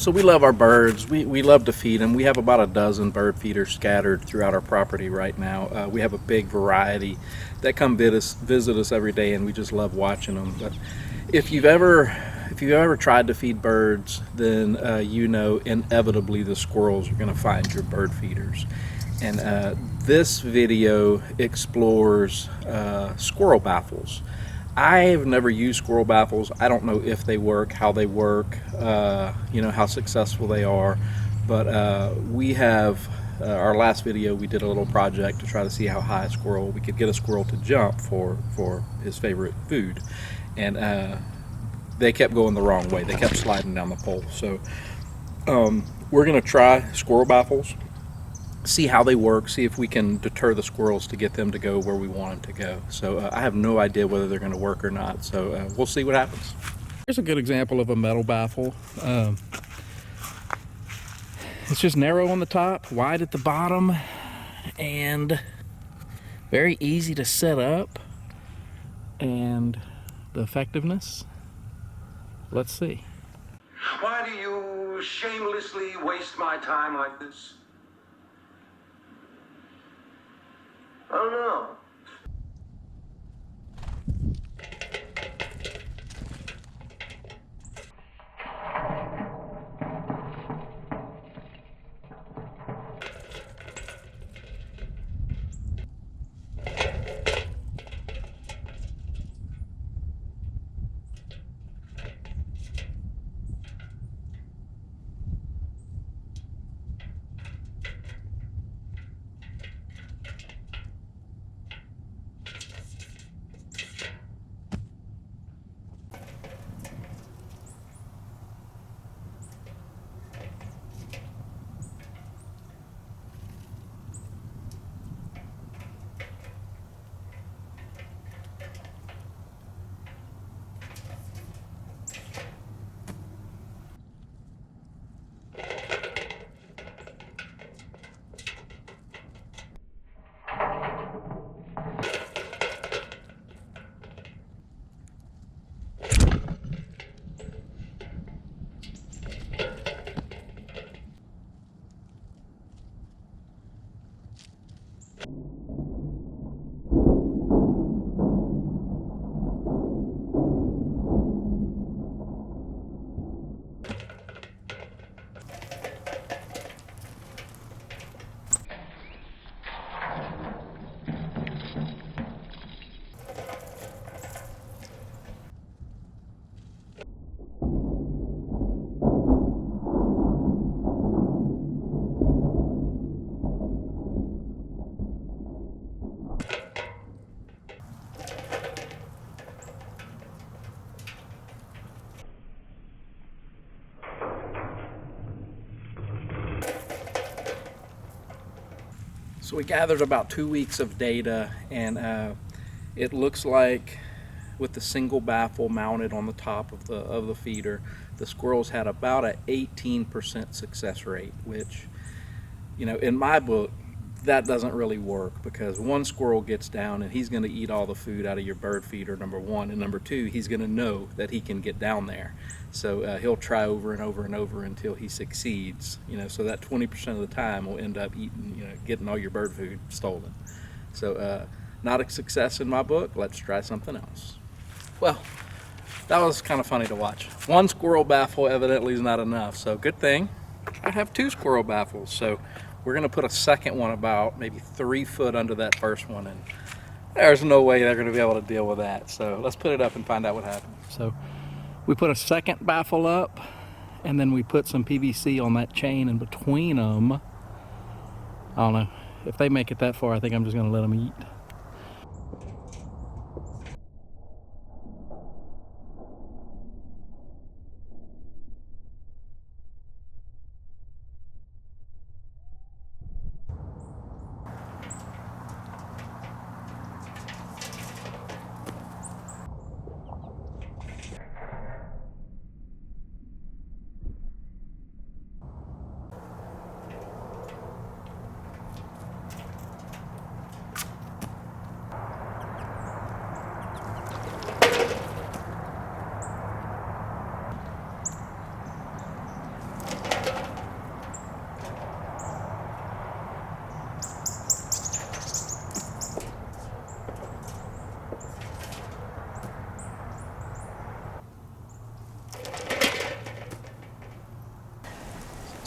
So we love our birds. We love to feed them. We have about a dozen bird feeders scattered throughout our property right now. We have a big variety that come visit us every day, and we just love watching them. But if you've ever tried to feed birds, then you know inevitably the squirrels are going to find your bird feeders. And this video explores squirrel baffles. I've never used squirrel baffles. I don't know if they work, how they work, how successful they are. But we have, our last video, we did a little project to try to see how high we could get a squirrel to jump for his favorite food. And they kept going the wrong way. They kept sliding down the pole. So we're going to try squirrel baffles, see how they work, see if we can deter the squirrels to get them to go where we want them to go. So I have no idea whether they're going to work or not, so we'll see what happens. Here's a good example of a metal baffle. It's just narrow on the top, wide at the bottom, and very easy to set up. And the effectiveness, let's see. Why do you shamelessly waste my time like this? I don't know. So we gathered about 2 weeks of data, and it looks like with the single baffle mounted on the top of the feeder, the squirrels had about an 18% success rate, which, in my book, that doesn't really work, because one squirrel gets down and he's going to eat all the food out of your bird feeder, number one, and number two, he's going to know that he can get down there. So he'll try over and over and over until he succeeds, so that 20% of the time will end up eating, getting all your bird food stolen. So not a success in my book. Let's try something else. Well, that was kind of funny to watch. One squirrel baffle evidently is not enough, so good thing I have 2 squirrel baffles. So we're going to put a second one about maybe 3 foot under that first one, and there's no way they're going to be able to deal with that. So let's put it up and find out what happens. So we put a second baffle up, and then we put some PVC on that chain in between them. I don't know. If they make it that far, I think I'm just going to let them eat.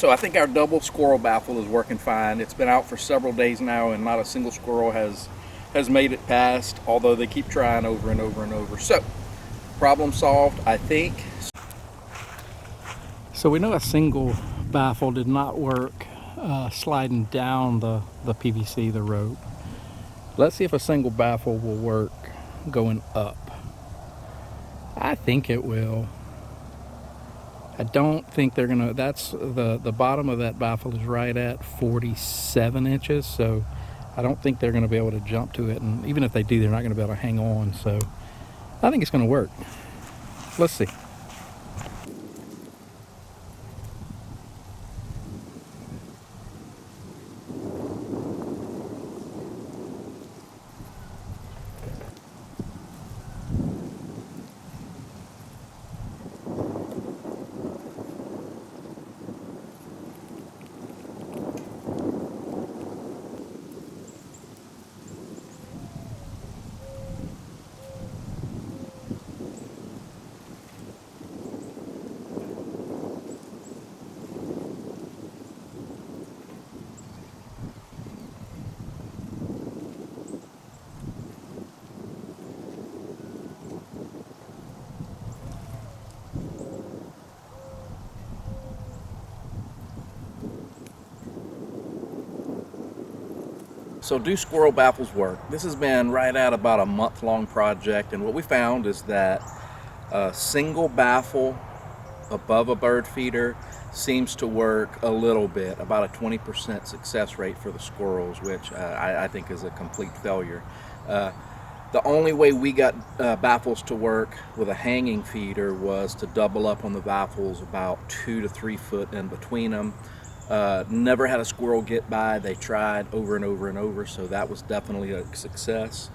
So I think our double squirrel baffle is working fine. It's been out for several days now and not a single squirrel has made it past, although they keep trying over and over and over. So, problem solved, I think. So we know a single baffle did not work sliding down the PVC, the rope. Let's see if a single baffle will work going up. I think it will. I don't think they're gonna, that's the bottom of that baffle is right at 47 inches, so I don't think they're gonna be able to jump to it, and even if they do, they're not gonna be able to hang on, so I think it's gonna work. Let's see. So do squirrel baffles work? This has been right at about a month-long project, and what we found is that a single baffle above a bird feeder seems to work a little bit, about a 20% success rate for the squirrels, which I think is a complete failure. The only way we got baffles to work with a hanging feeder was to double up on the baffles about 2 to 3 foot in between them. Never had a squirrel get by. They tried over and over and over, so that was definitely a success.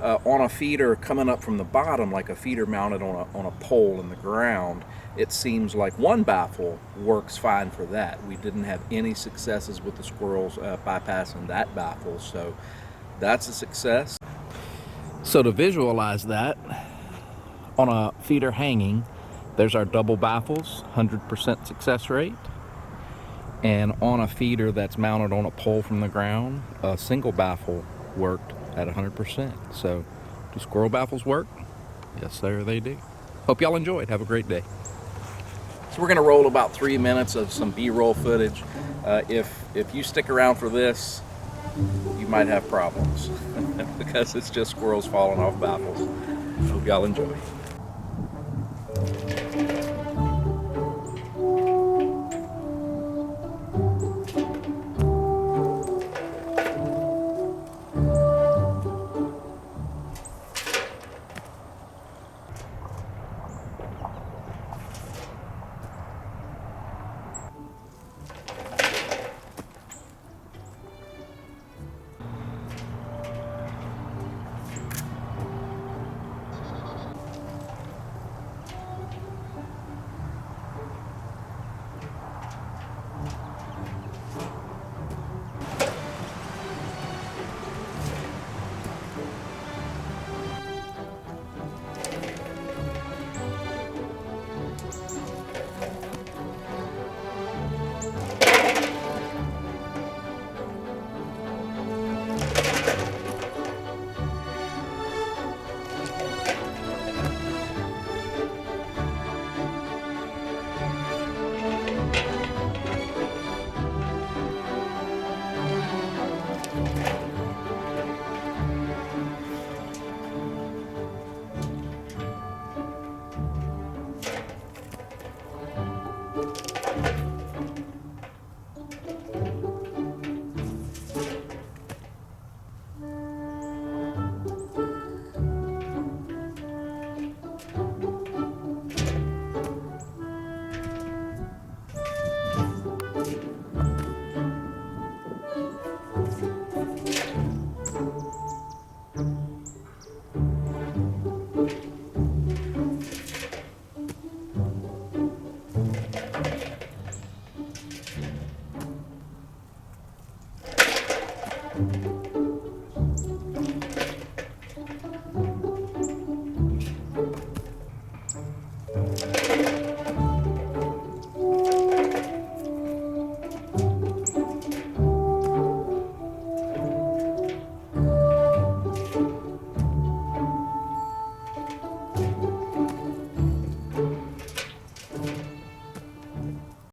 On a feeder coming up from the bottom, like a feeder mounted on a pole in the ground, it seems like one baffle works fine for that. We didn't have any successes with the squirrels bypassing that baffle, so that's a success. So to visualize that, on a feeder hanging, there's our double baffles, 100% success rate. And on a feeder that's mounted on a pole from the ground, a single baffle worked at 100%. So, do squirrel baffles work? Yes, sir, they do. Hope y'all enjoyed. Have a great day. So we're gonna roll about 3 minutes of some B-roll footage. If you stick around for this, you might have problems because it's just squirrels falling off baffles. Hope y'all enjoy.